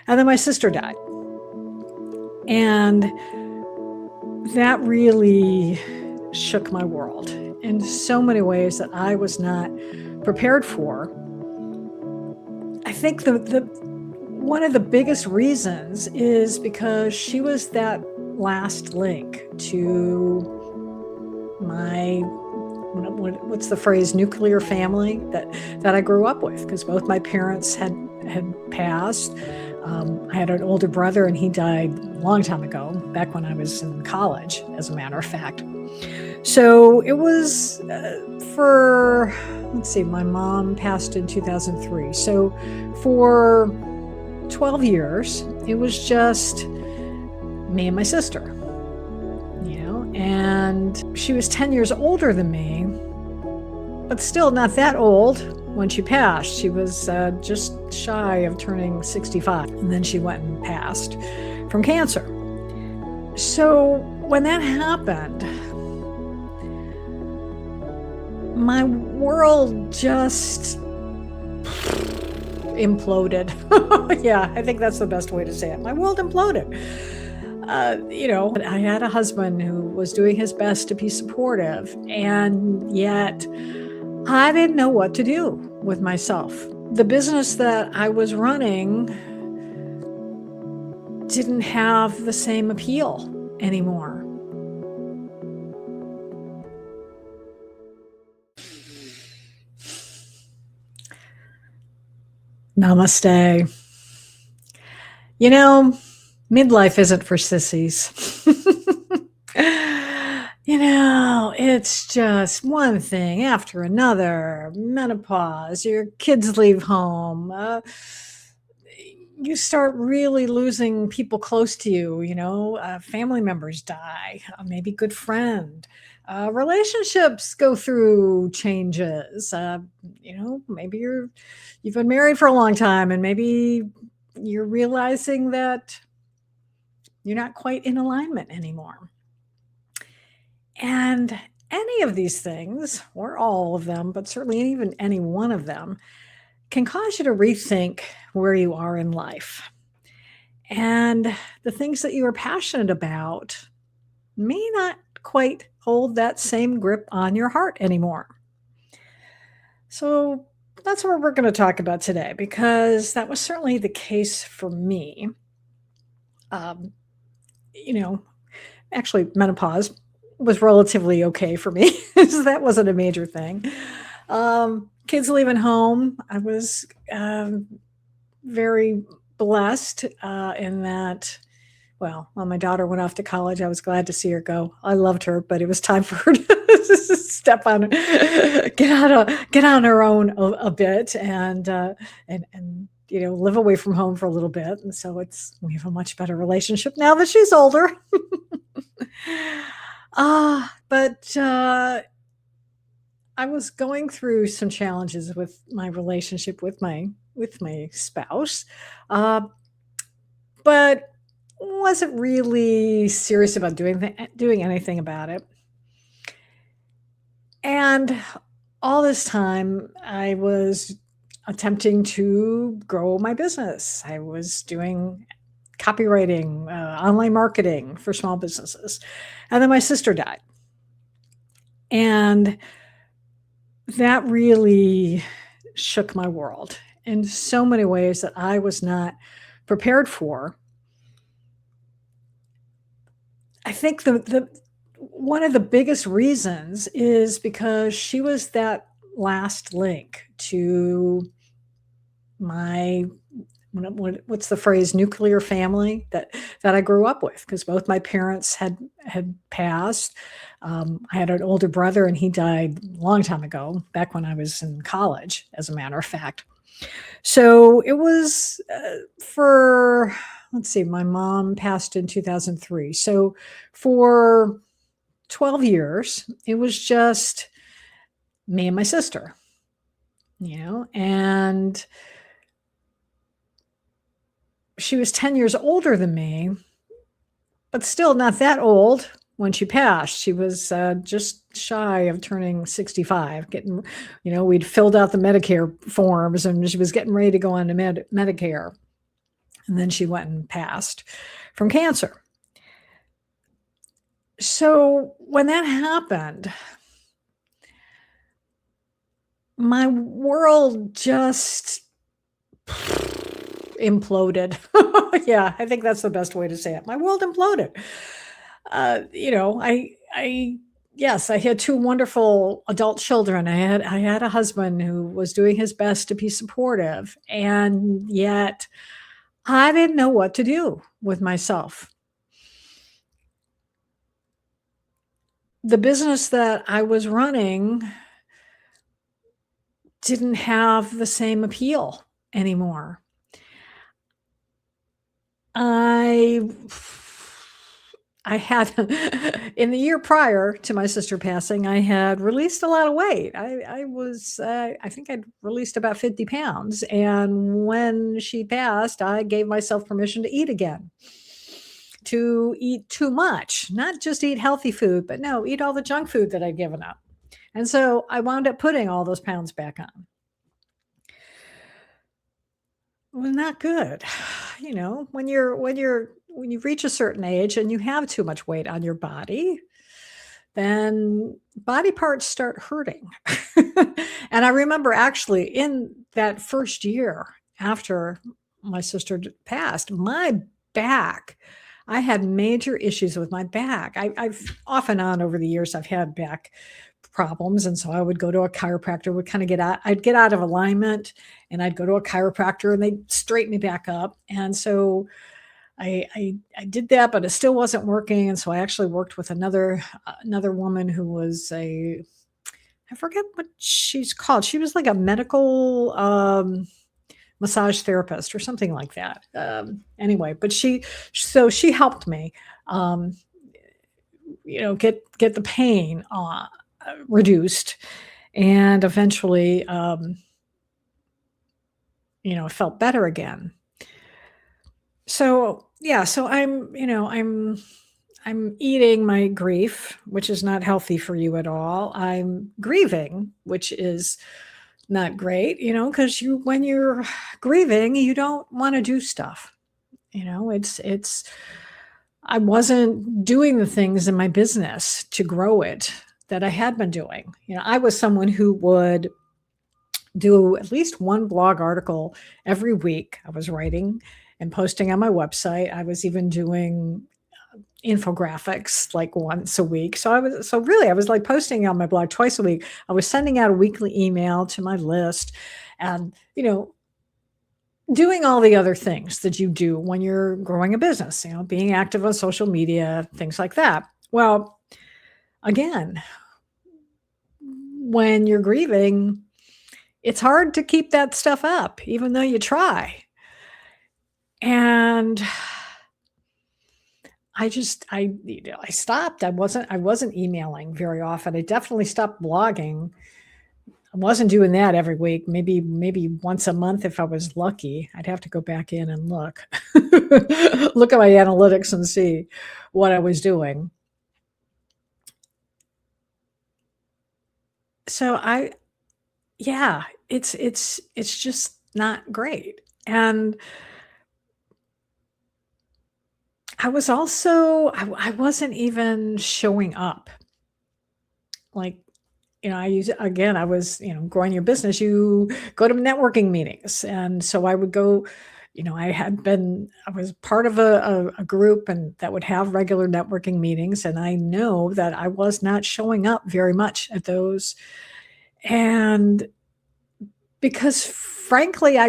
And then my sister died. And that really shook my world in so many ways that I was not prepared for. I think one of the biggest reasons is because she was that last link to my, what's the phrase, nuclear family that I grew up with, because both my parents had passed. I had an older brother, and he died a long time ago, back when I was in college, as a matter of fact. So it was my mom passed in 2003. So for 12 years, it was just me and my sister, and she was 10 years older than me, but still not that old when she passed. She was just shy of turning 65, and then she went and passed from cancer. So when that happened, my world just imploded. Yeah, I think that's the best way to say it. My world imploded. I had a husband who was doing his best to be supportive, and yet I didn't know what to do with myself. The business that I was running didn't have the same appeal anymore. Namaste. Midlife isn't for sissies. It's just one thing after another. Menopause, your kids leave home, you start really losing people close to you, family members die, maybe good friend. Relationships go through changes. Maybe you've been married for a long time, and maybe you're realizing that you're not quite in alignment anymore. And any of these things, or all of them, but certainly even any one of them, can cause you to rethink where you are in life. And the things that you are passionate about may not quite hold that same grip on your heart anymore. So that's what we're going to talk about today, because that was certainly the case for me. Actually, menopause was relatively okay for me. So that wasn't a major thing. Kids leaving home, I was very blessed in that, when my daughter went off to college, I was glad to see her go. I loved her, but it was time for her to step on, get on her own a bit, and live away from home for a little bit. And so we have a much better relationship now that she's older. But I was going through some challenges with my relationship with my spouse, but wasn't really serious about doing anything about it. And all this time, I was attempting to grow my business. I was doing copywriting, online marketing for small businesses. And then my sister died. And that really shook my world in so many ways that I was not prepared for. I think one of the biggest reasons is because she was that last link to my, what's the phrase, nuclear family that I grew up with, because both my parents had passed. I had an older brother, and he died a long time ago, back when I was in college, as a matter of fact. So it was my mom passed in 2003. So for 12 years, it was just me and my sister, and she was 10 years older than me, but still not that old when she passed. She was just shy of turning 65, we'd filled out the Medicare forms, and she was getting ready to go on to Medicare. And then she went and passed from cancer. So when that happened, my world just imploded. Yeah, I think that's the best way to say it. My world imploded. Yes, I had two wonderful adult children. I had a husband who was doing his best to be supportive, and yet I didn't know what to do with myself. The business that I was running didn't have the same appeal anymore. I had in the year prior to my sister passing, I had released a lot of weight. I think I'd released about 50 pounds. And when she passed, I gave myself permission to eat again, to eat too much, not just eat healthy food, but no, eat all the junk food that I'd given up. And so I wound up putting all those pounds back on. It was not good. You know, when you reach a certain age and you have too much weight on your body, then body parts start hurting. And I remember actually in that first year after my sister passed, my back, I had major issues with my back. I've off and on over the years, I've had back problems. And so I would go to a chiropractor, would kind of I'd get out of alignment, and I'd go to a chiropractor and they'd straighten me back up. And so I did that, but it still wasn't working. And so I actually worked with another woman who was I forget what she's called. She was like a medical massage therapist or something like that. Anyway, but she helped me, get the pain reduced, and eventually, it felt better again. So yeah, so I'm eating my grief, which is not healthy for you at all. I'm grieving, which is not great, because when you're grieving, you don't want to do stuff. I wasn't doing the things in my business to grow it that I had been doing. I was someone who would do at least one blog article every week. I was writing and posting on my website. I was even doing infographics like once a week. So I was like posting on my blog twice a week. I was sending out a weekly email to my list, and, doing all the other things that you do when you're growing a business, being active on social media, things like that. Well, again, when you're grieving, it's hard to keep that stuff up, even though you try. And I stopped. I wasn't emailing very often. I definitely stopped blogging. I wasn't doing that every week, maybe once a month if I was lucky. I'd have to go back in and look at my analytics and see what I was doing. So it's just not great. And I was also, I wasn't even showing up. Like, I was, growing your business, you go to networking meetings. And so I would go, I was part of a group and that would have regular networking meetings. And I know that I was not showing up very much at those. And because frankly,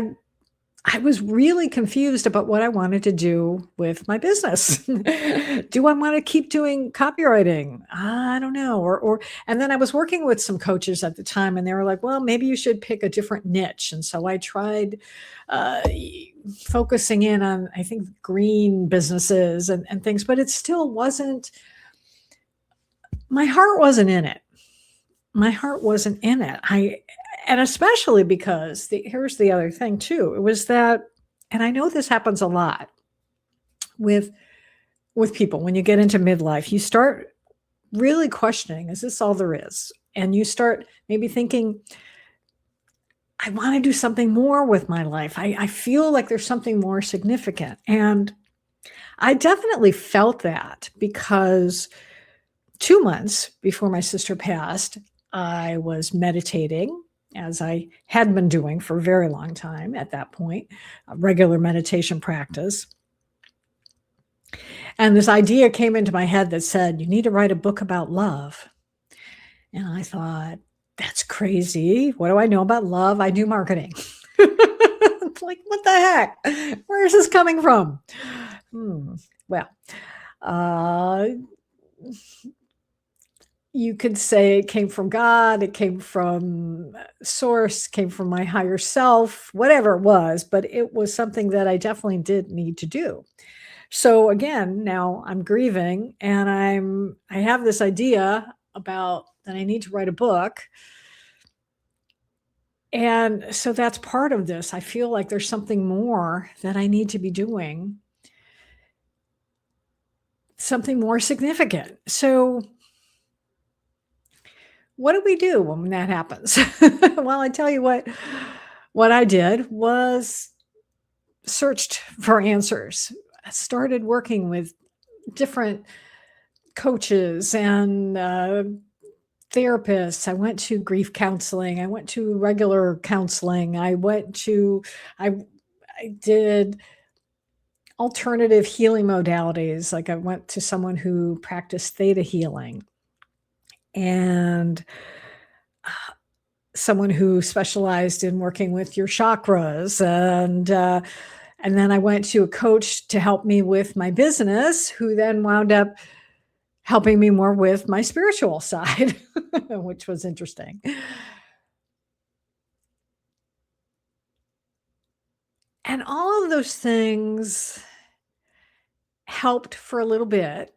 I was really confused about what I wanted to do with my business. Do I want to keep doing copywriting? I don't know. And then I was working with some coaches at the time, and they were like, well, maybe you should pick a different niche. And so I tried focusing in on, I think, green businesses and things, but it still wasn't, my heart wasn't in it. My heart wasn't in it. And especially because here's the other thing too. It was that, and I know this happens a lot with people, when you get into midlife, you start really questioning, is this all there is? And you start maybe thinking, I want to do something more with my life. I feel like there's something more significant. And I definitely felt that because 2 months before my sister passed, I was meditating, as I had been doing for a very long time at that point, a regular meditation practice. And this idea came into my head that said, you need to write a book about love. And I thought, that's crazy. What do I know about love? I do marketing. Like, what the heck? Where is this coming from? Well, you could say it came from God, it came from source, came from my higher self, whatever it was, but it was something that I definitely did need to do. So again, now I'm grieving and I have this idea about that I need to write a book. And so that's part of this. I feel like there's something more that I need to be doing, something more significant. So what do we do when that happens? Well, I tell you what I did was searched for answers. I started working with different coaches and therapists. I went to grief counseling. I went to regular counseling. I did alternative healing modalities. Like I went to someone who practiced theta healing and someone who specialized in working with your chakras. And then I went to a coach to help me with my business, who then wound up helping me more with my spiritual side, which was interesting. And all of those things helped for a little bit,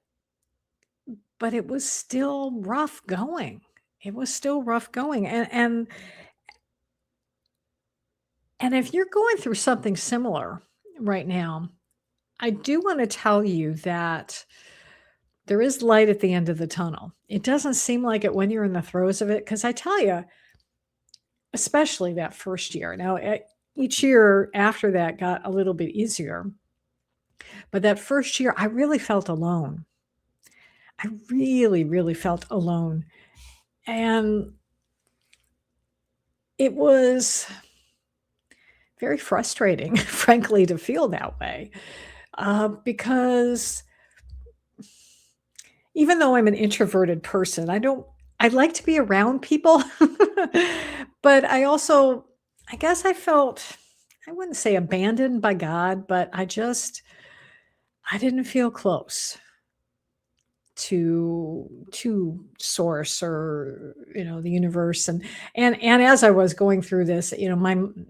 but it was still rough going. It was still rough going. And if you're going through something similar right now, I do want to tell you that there is light at the end of the tunnel. It doesn't seem like it when you're in the throes of it, because I tell you, especially that first year. Now, each year after that got a little bit easier. But that first year, I really felt alone. I really, really felt alone. And it was very frustrating, frankly, to feel that way. Because even though I'm an introverted person, I like to be around people, but I guess I felt, I wouldn't say abandoned by God, but I didn't feel close to source or, the universe. And as I was going through this,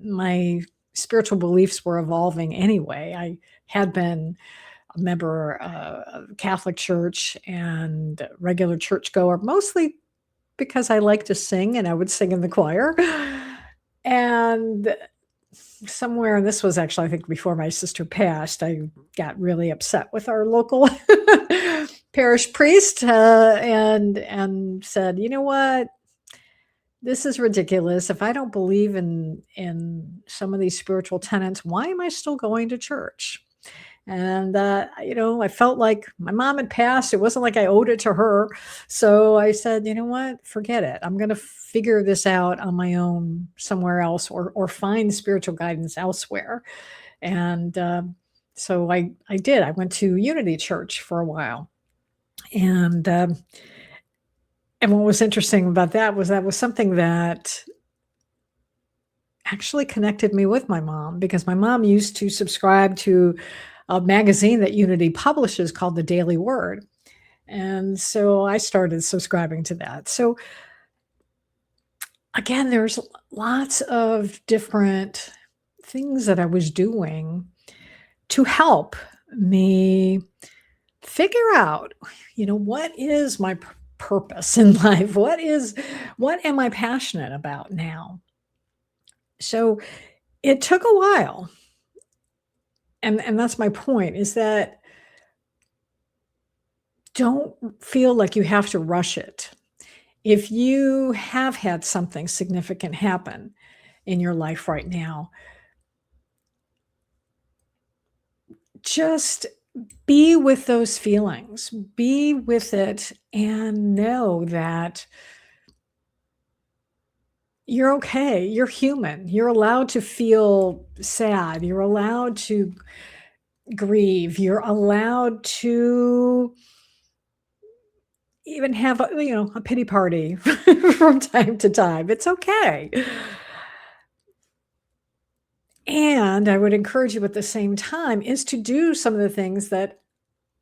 my spiritual beliefs were evolving anyway. I had been a member of Catholic Church and regular churchgoer, mostly because I like to sing and I would sing in the choir. And somewhere, and this was actually, I think, before my sister passed, I got really upset with our local parish priest and said, you know what? This is ridiculous. If I don't believe in some of these spiritual tenets, why am I still going to church? And, I felt like my mom had passed. It wasn't like I owed it to her. So I said, you know what? Forget it. I'm going to figure this out on my own somewhere else or find spiritual guidance elsewhere. And so I did. I went to Unity Church for a while. And what was interesting about that was something that actually connected me with my mom, because my mom used to subscribe to a magazine that Unity publishes called The Daily Word. And so I started subscribing to that. So again, there's lots of different things that I was doing to help me figure out, what is my purpose in life? What am I passionate about now? So it took a while. And that's my point, is that don't feel like you have to rush it. If you have had something significant happen in your life right now, just be with those feelings, be with it, and know that you're okay. You're human. You're allowed to feel sad. You're allowed to grieve. You're allowed to even have a pity party from time to time. It's okay. And I would encourage you at the same time is to do some of the things that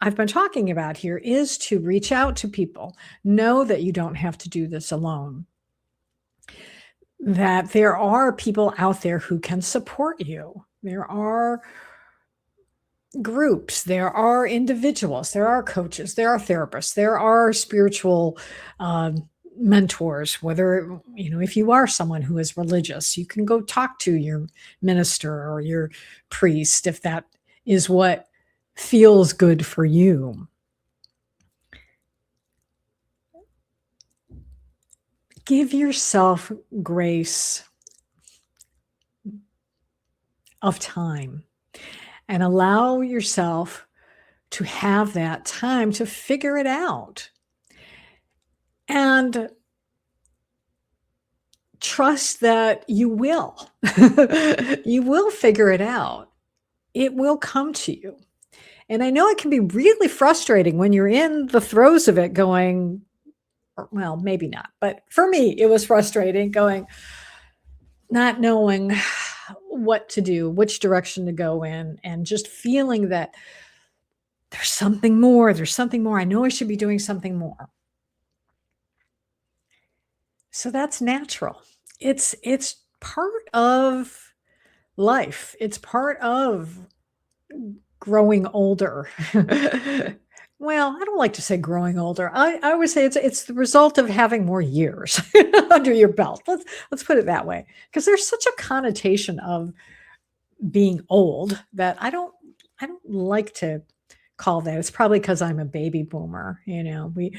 I've been talking about here, is to reach out to people. Know that you don't have to do this alone. That there are people out there who can support you. There are groups, there are individuals, there are coaches, there are therapists, there are spiritual mentors. Whether, if you are someone who is religious, you can go talk to your minister or your priest if that is what feels good for you. Give yourself grace of time and allow yourself to have that time to figure it out. And trust that you will. You will figure it out. It will come to you. And I know it can be really frustrating when you're in the throes of it going, well, maybe not, but for me, it was frustrating going, not knowing what to do, which direction to go in, and just feeling that there's something more. There's something more. I know I should be doing something more. So that's natural. It's part of life. It's part of growing older. Well, I don't like to say growing older. I would say it's the result of having more years under your belt. Let's put it that way, because there's such a connotation of being old that I don't like to call that. It's probably because I'm a baby boomer. We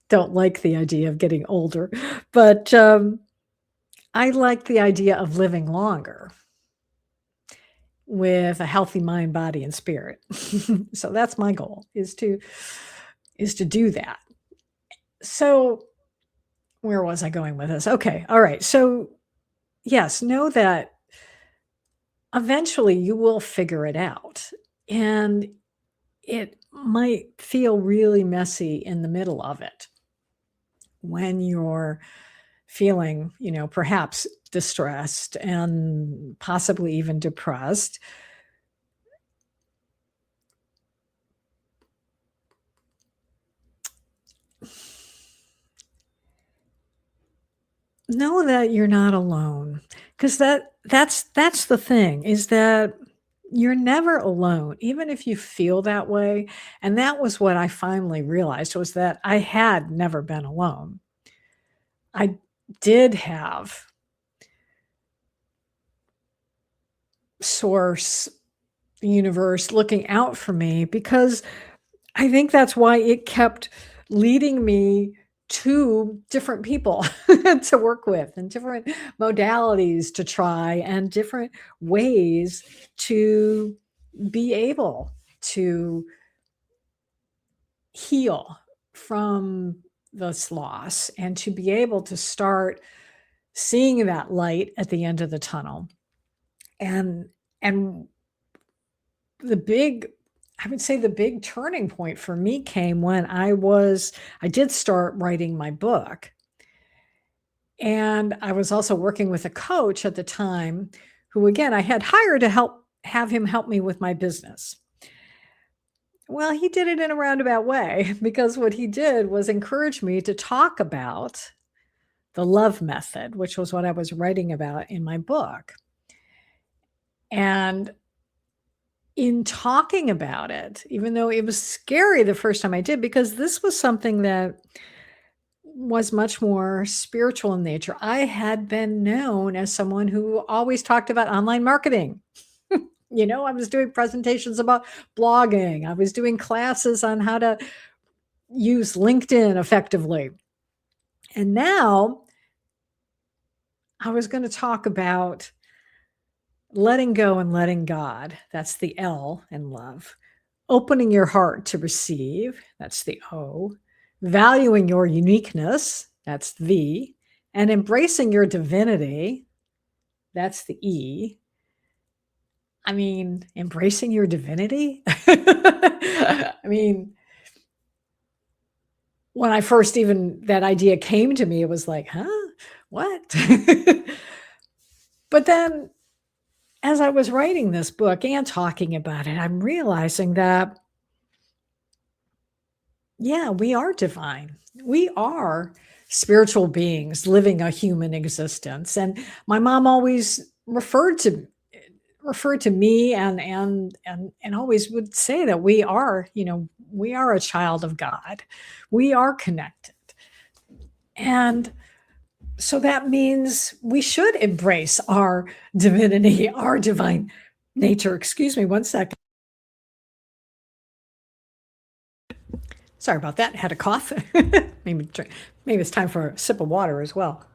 don't like the idea of getting older, but I like the idea of living longer with a healthy mind, body, and spirit. So that's my goal, is to do that. So where was I going with this? Okay. All right. So yes, know that eventually you will figure it out, and it might feel really messy in the middle of it when you're feeling, perhaps distressed and possibly even depressed. Know that you're not alone, because that's the thing, is that you're never alone, even if you feel that way. And that was what I finally realized, was that I had never been alone. I did have source, the universe, looking out for me, because I think that's why it kept leading me to different people to work with, and different modalities to try, and different ways to be able to heal from this loss, and to be able to start seeing that light at the end of the tunnel. And I would say the big turning point for me came when I did start writing my book. And I was also working with a coach at the time, who, again, I had hired to have him help me with my business. Well, he did it in a roundabout way, because what he did was encourage me to talk about the love method, which was what I was writing about in my book. And in talking about it, even though it was scary the first time I did, because this was something that was much more spiritual in nature. I had been known as someone who always talked about online marketing. I was doing presentations about blogging. I was doing classes on how to use LinkedIn effectively. And now I was going to talk about letting go and letting God. That's the L in love. Opening your heart to receive. That's the O. Valuing your uniqueness. That's the V. And embracing your divinity. That's the E. I mean, embracing your divinity? I mean, when I first even that idea came to me, it was like, huh? What? But then as I was writing this book and talking about it, I'm realizing that, yeah, we are divine. We are spiritual beings living a human existence. And my mom always referred to me and always would say that we are, we are a child of God. We are connected. And so that means we should embrace our divinity, our divine nature. Excuse me one second. Sorry about that. I had a cough. maybe it's time for a sip of water as well.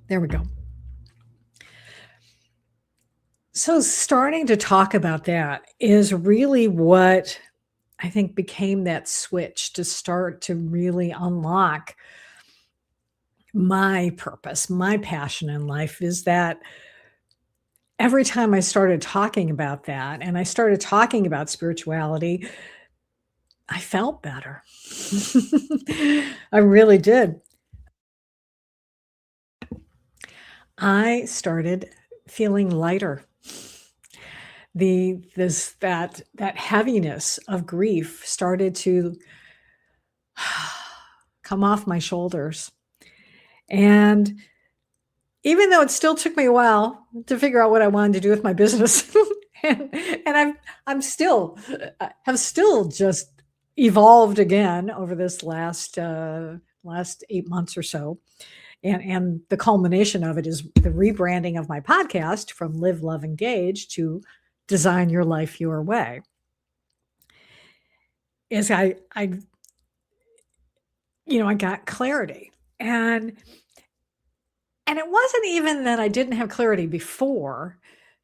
There we go. So starting to talk about that is really what I think became that switch to start to really unlock my purpose, my passion in life, is that every time I started talking about that and I started talking about spirituality, I felt better. I really did. I started feeling lighter. That heaviness of grief started to come off my shoulders. And even though it still took me a while to figure out what I wanted to do with my business, and I'm still have still just evolved again over this last 8 months or so. And the culmination of it is the rebranding of my podcast from Live, Love, Engage to Design Your Life Your Way. Is I got clarity. And it wasn't even that I didn't have clarity before,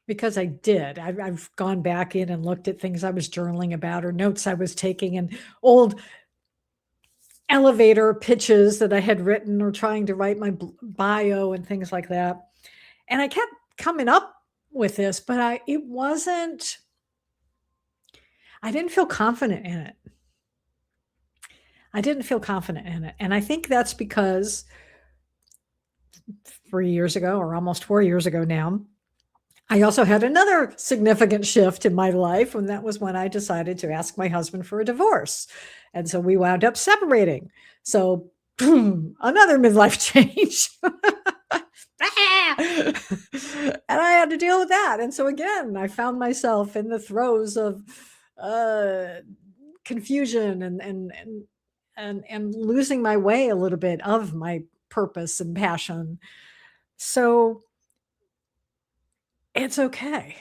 because I did. I've gone back in and looked at things I was journaling about or notes I was taking and old elevator pitches that I had written or trying to write my bio and things like that. And I kept coming up with this, but I didn't feel confident in it. And I think that's because 3 years ago, or almost 4 years ago now, I also had another significant shift in my life, and that was when I decided to ask my husband for a divorce. And so we wound up separating. So boom, another midlife change. And I had to deal with that. And so again, I found myself in the throes of confusion and losing my way a little bit of my purpose and passion. So it's okay.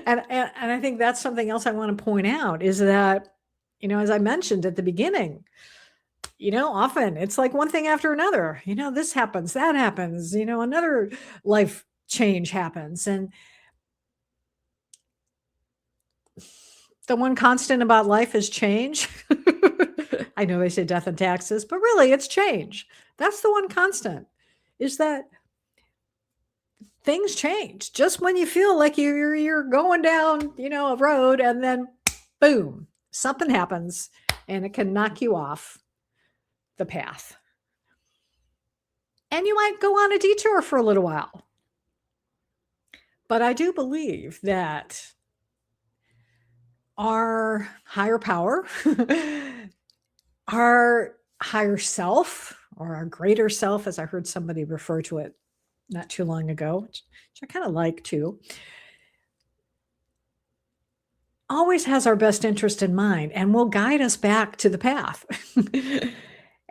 and I think that's something else I want to point out, is that, as I mentioned at the beginning, often it's like one thing after another, this happens, that happens, another life change happens. And the one constant about life is change. I know they say death and taxes, but really it's change. That's the one constant, is that things change just when you feel like you're going down, a road, and then boom, something happens and it can knock you off the path. And you might go on a detour for a little while. But I do believe that our higher power, our higher self, or our greater self, as I heard somebody refer to it not too long ago, which I kind of like too, always has our best interest in mind and will guide us back to the path.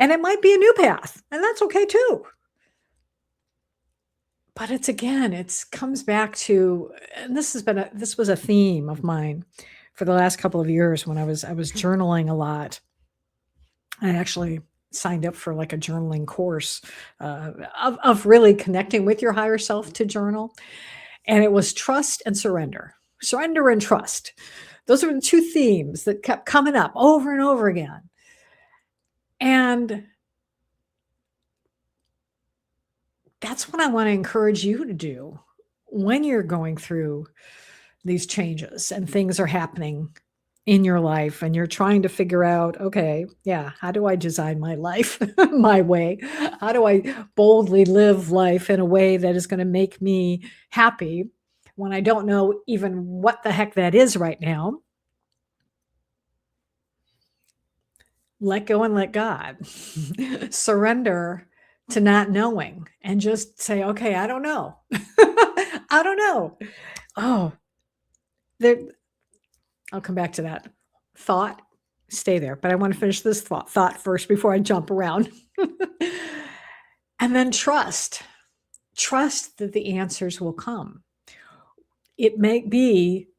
And it might be a new path, and that's okay too. But it comes back to, and this was a theme of mine for the last couple of years when I was journaling a lot. I actually signed up for like a journaling course of really connecting with your higher self to journal. And it was trust and surrender. Surrender and trust. Those are the two themes that kept coming up over and over again. And that's what I want to encourage you to do when you're going through these changes and things are happening in your life and you're trying to figure out, okay, yeah, how do I design my life my way? How do I boldly live life in a way that is going to make me happy when I don't know even what the heck that is right now? Let go and let God. Surrender to not knowing and just say, okay, I don't know. I don't know. Oh, I'll come back to that thought. Stay there, but I want to finish this thought first before I jump around. And then trust that the answers will come. It may be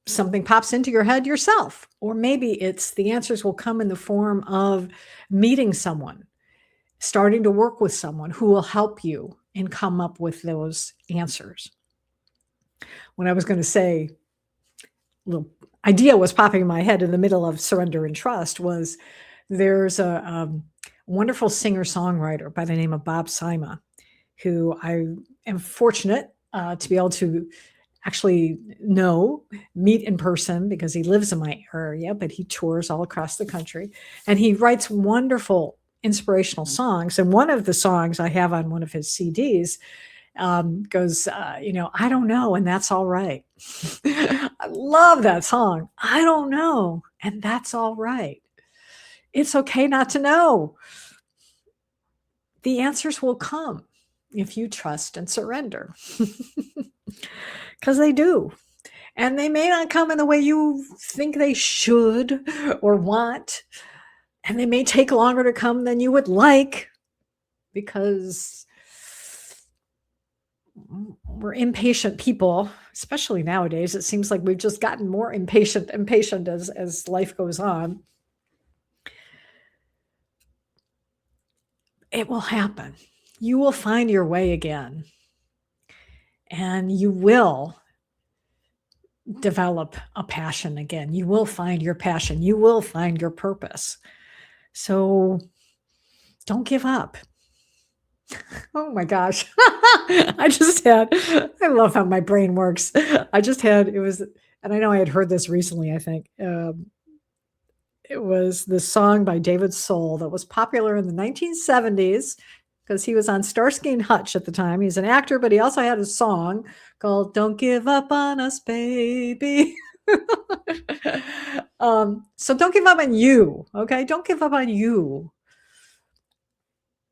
something pops into your head yourself, or maybe it's the answers will come in the form of meeting someone, starting to work with someone who will help you and come up with those answers. When I was going to say, a little idea was popping in my head in the middle of surrender and trust was there's a wonderful singer-songwriter by the name of 𝘠𝘩𝘢𝘵, who I am fortunate to be able to actually meet in person because he lives in my area, but he tours all across the country. And he writes wonderful inspirational songs. And one of the songs I have on one of his CDs goes, I don't know, and that's all right. I love that song. I don't know, and that's all right. It's okay not to know. The answers will come if you trust and surrender. Because they do. And they may not come in the way you think they should or want. And they may take longer to come than you would like because we're impatient people, especially nowadays. It seems like we've just gotten more impatient as life goes on. It will happen. You will find your way again. And you will develop a passion again. You will find your passion. You will find your purpose. So don't give up. Oh my gosh. I love how my brain works. And I know I had heard this recently, I think. It was this song by David Soul that was popular in the 1970s. Because he was on Starsky and Hutch at the time. He's an actor, but he also had a song called "Don't Give Up on Us, Baby." So don't give up on you, okay? Don't give up on you.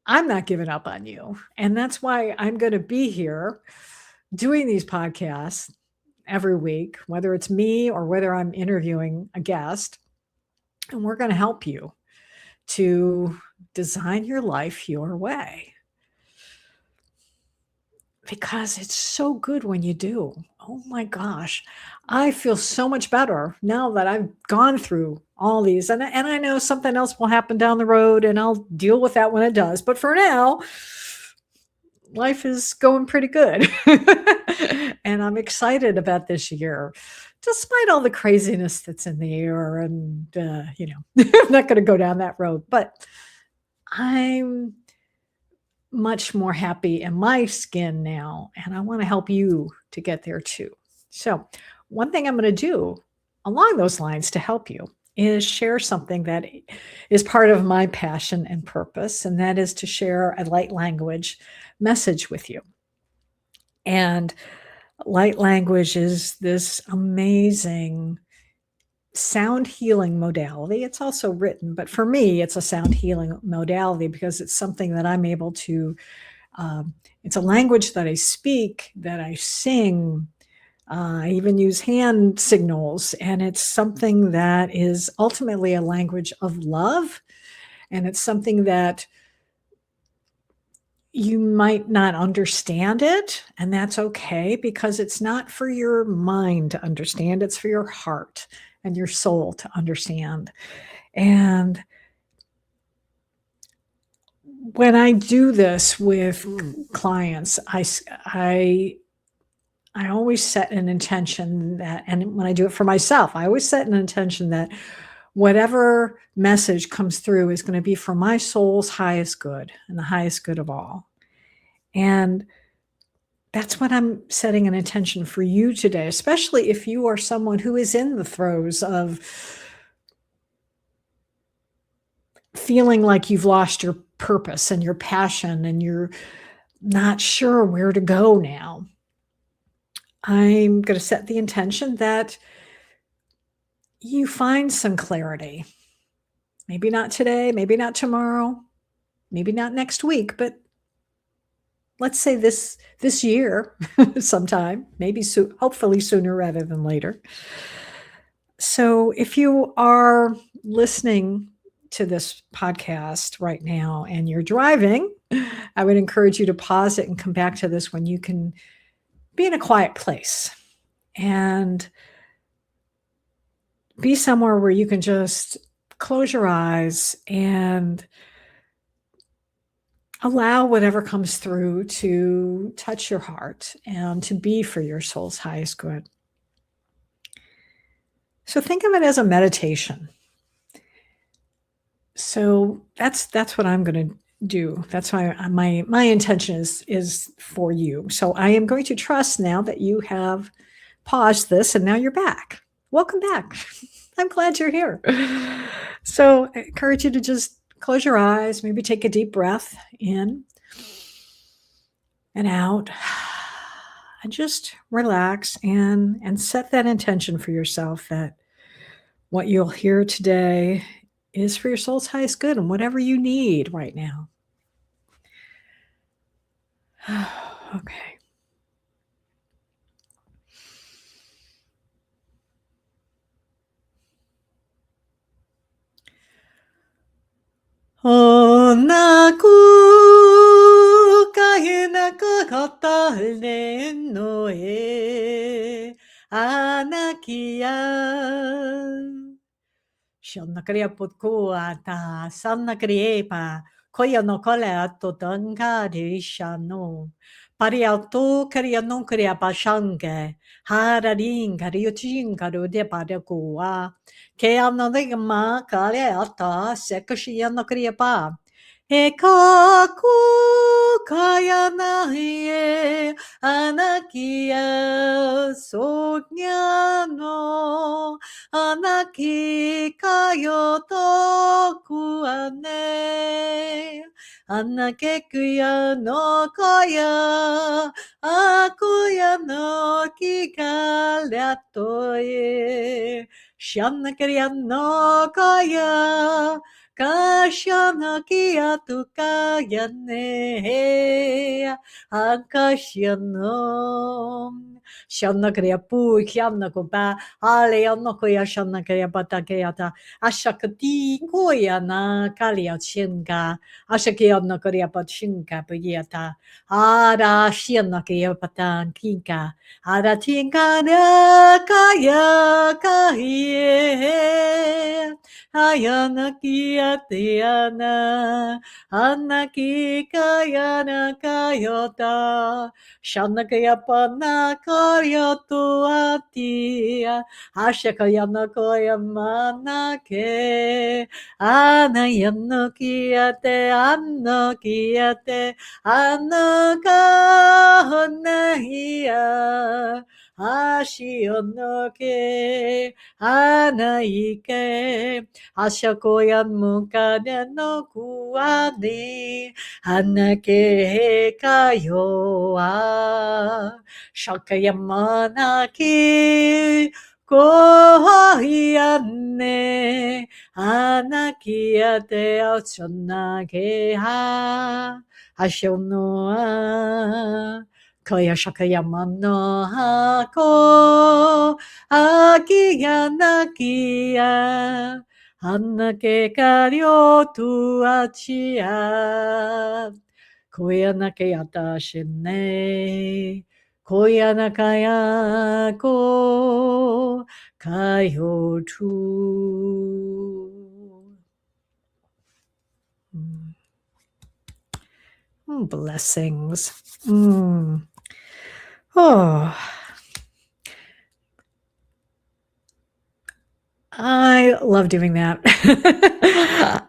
I'm not giving up on you. And that's why I'm going to be here doing these podcasts every week, whether it's me or whether I'm interviewing a guest. And we're going to help you to design your life your way. Because it's so good when you do. Oh my gosh. I feel so much better now that I've gone through all these. And I know something else will happen down the road and I'll deal with that when it does. But for now, life is going pretty good. And I'm excited about this year, despite all the craziness that's in the air. And, I'm not going to go down that road. But I'm much more happy in my skin now, and I want to help you to get there too. So one thing I'm going to do along those lines to help you is share something that is part of my passion and purpose, and that is to share a light language message with you. And light language is this amazing sound healing modality. It's also written, but for me, it's a sound healing modality because it's something that I'm able to, it's a language that I speak, that I sing. I even use hand signals, and it's something that is ultimately a language of love. And it's something that you might not understand it, and that's okay, because it's not for your mind to understand. It's for your heart and your soul to understand. And when I do this with clients, I always set an intention that, and when I do it for myself, I always set an intention that whatever message comes through is going to be for my soul's highest good and the highest good of all. And that's what I'm setting an intention for you today, especially if you are someone who is in the throes of feeling like you've lost your purpose and your passion and you're not sure where to go now. I'm going to set the intention that you find some clarity. Maybe not today, maybe not tomorrow, maybe not next week, but let's say this year sometime, maybe hopefully sooner rather than later. So if you are listening to this podcast right now and you're driving, I would encourage you to pause it and come back to this when you can be in a quiet place and be somewhere where you can just close your eyes and allow whatever comes through to touch your heart and to be for your soul's highest good. So think of it as a meditation. So that's what I'm going to do. That's why my intention is for you. So I am going to trust now that you have paused this and now you're back. Welcome back. I'm glad you're here. So I encourage you to just close your eyes, maybe take a deep breath in and out, and just relax and set that intention for yourself that what you'll hear today is for your soul's highest good and whatever you need right now. Okay. 𝘧𝘧𝘦𝘦𝘭 𝘧𝘧𝘦𝘦𝘭 Pariauto kariano karia bashange hararin kariuchin karude padakua ke anodegma kare ata sekashiano kriapa Ekaku kayana ye anakia sognano anaki kayoto kuane anakekuya no koya akuya no kikalatoye shanakriya no koya Kashana kia tukaya ne akashano Shana kriya pu kiana ko ba aleano ko ya shana kriya batakeyata ashakati koya na kalia chinga ashakiana kriya pachinga puyata ara shiana kriya patan kinga ara tinga na kaya kaye Ayana Tiana Anaki Kayana Kayota Shanakaya Pana Kayoto Atia Ashakayana Koyamanake Anayanokiate Anokiate Anakahonahia Ashionoke Anaike Ashakoyan mukane no kuani Anake kayo Shakayamanaki Kohiane Anakiate Ochonake ha Ashonoa Koya Shakayamano Hako Akiyanakia Annake karyo tu achia Koyanake atashine Koyanakaya ko kayo tu Blessings. Oh, I love doing that.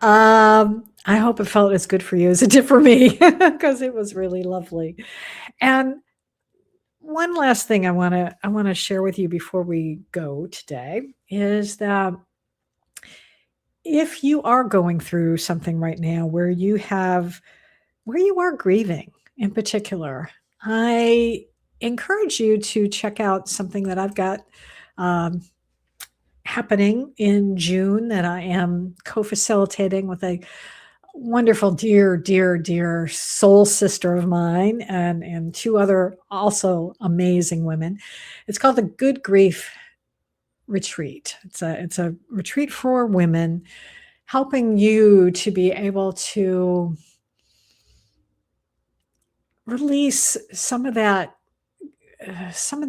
I hope it felt as good for you as it did for me because it was really lovely. And one last thing I wanna share with you before we go today is that if you are going through something right now where you are grieving in particular, I encourage you to check out something that I've got um, happening in June that I am co-facilitating with a wonderful, dear, dear, dear soul sister of mine and two other also amazing women. It's called the Good Grief Retreat. It's a retreat for women, helping you to be able to release some of the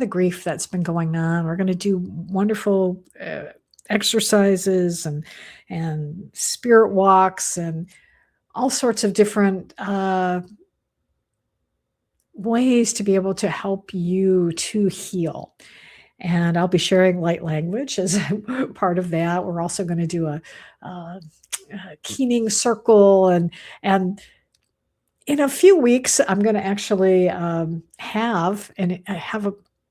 grief that's been going on. We're going to do wonderful exercises and spirit walks and all sorts of different ways to be able to help you to heal. And I'll be sharing light language as part of that. We're also going to do a keening circle and in a few weeks, I'm going to actually have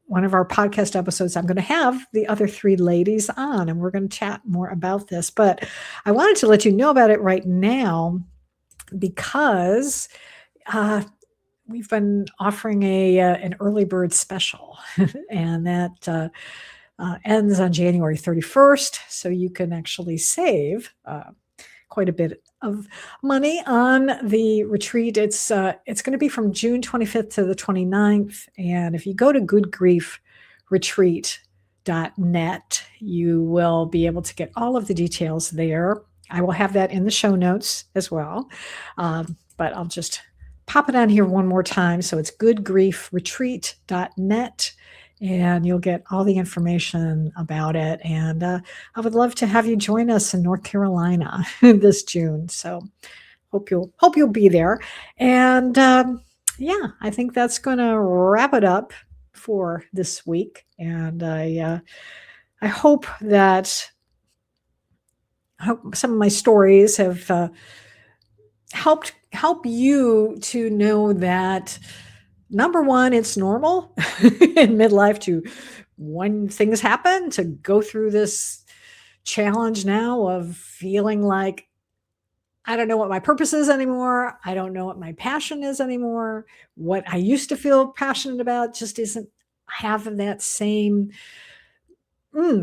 one of our podcast episodes. I'm going to have the other three ladies on, and we're going to chat more about this. But I wanted to let you know about it right now because we've been offering an early bird special, and that ends on January 31st. So you can actually save quite a bit of money on the retreat. It's going to be from June 25th to the 29th. And if you go to goodgriefretreat.net, you will be able to get all of the details there. I will have that in the show notes as well. But I'll just pop it on here one more time. So it's goodgriefretreat.net. And you'll get all the information about it. And I would love to have you join us in North Carolina this June. So hope you'll be there. And yeah, I think that's going to wrap it up for this week. And I hope some of my stories have help you to know that. Number one, it's normal in midlife when things happen, to go through this challenge now of feeling like, I don't know what my purpose is anymore. I don't know what my passion is anymore. What I used to feel passionate about just isn't having that same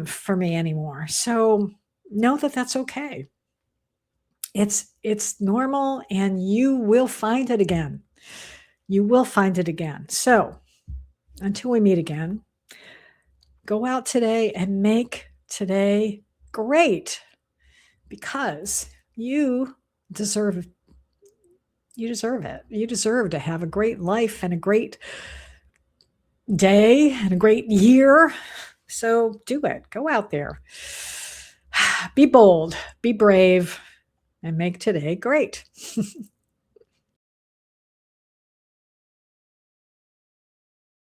for me anymore. So know that that's okay. It's normal, and you will find it again. You will find it again. So until we meet again, go out today and make today great, because you deserve it. You deserve to have a great life and a great day and a great year. So do it. Go out there. Be bold, be brave, and make today great.